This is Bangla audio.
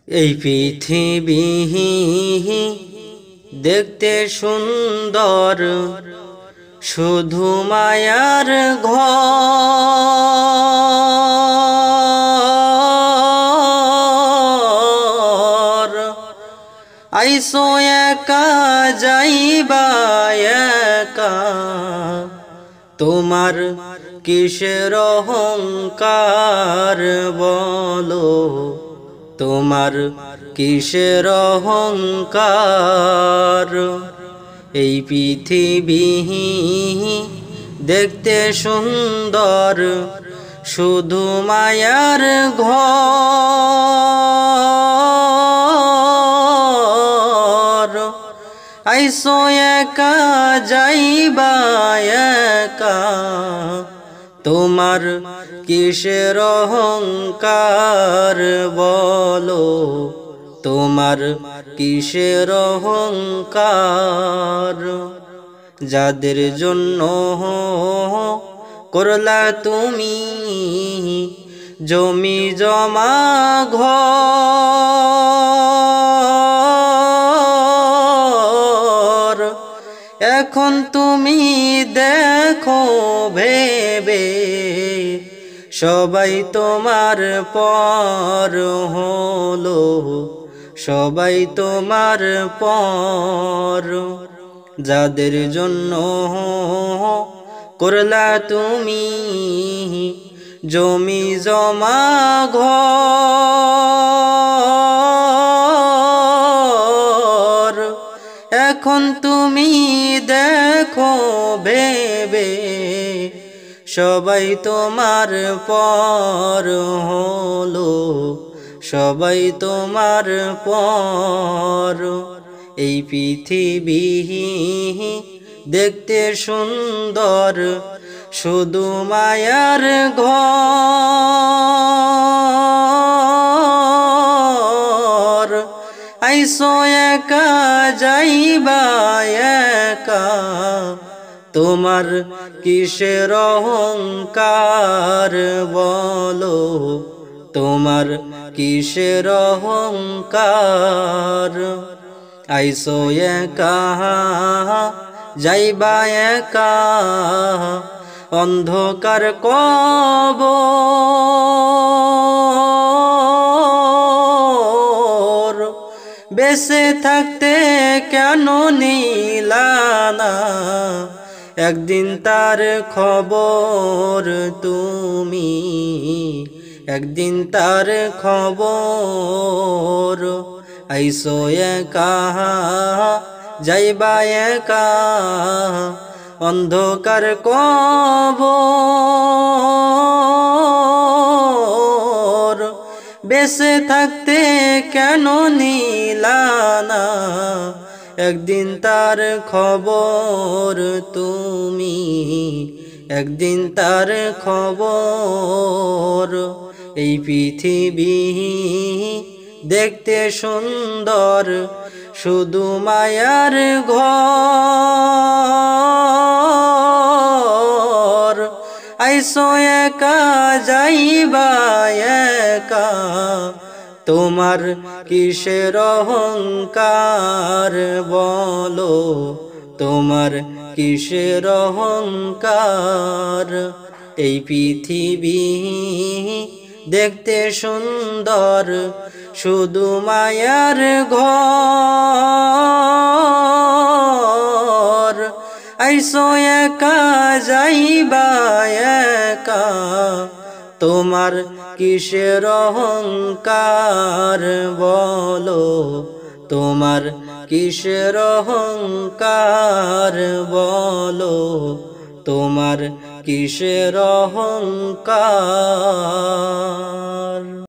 এই পৃথিবী দেখতে সুন্দর, শুধু মায়ার ঘর। আইসো একা যাইবা একা, তোমার কিসের অহংকার বলো, তোমার কিসের অহংকার। এই পৃথিবী দেখতে সুন্দর, শুধু মায়ার ঘর। আইসো একা যাইবা একা, তোমার কিসের অহংকার বলো, তোমার কিসের অহংকার। যাদের জন্য করলা তুমি জমি জমা ঘর, এখন তুমি দেখো ভেবে সবাই তোমার পর হলো, সবাই তোমার পর। যাদের জন্য করলা তুমি জমি জমা ঘর, এখন তুমি দেখো ভেবে সবাই তোমার পর হলো, সবাই তোমার পর। এই পৃথিবী দেখতে সুন্দর, শুধু মায়ার ঘর। আইসো একা যাইবা একা, তোমার কিসের অহংকার বলো, তোমার কিসের অহংকার। আইসো একা যাইবা একা, অন্ধকার কবর। বেঁচে থাকতে কেন নিলা না একদিন তার খবর তুমি, একদিন তার খবর। আইসো একা যাইবা একা, অন্ধকার কবর। বেঁচে থাকতে কেন নিলা না একদিন তার খবর তুমি, একদিন তার খবর। এই পৃথিবী দেখতে সুন্দর, শুধু মায়ার ঘর। আইসো একা যাইবা একা, তোমার কিসের অহংকার বলো, তোমার কিসের অহংকার। এই পৃথিবী দেখতে সুন্দর, শুধু মায়ার ঘর। আইসো একা যাইবা একা, তোমার কিসের অহংকার বলো, তোমার কিসের অহংকার বলো, তোমার কিসের অহংকার।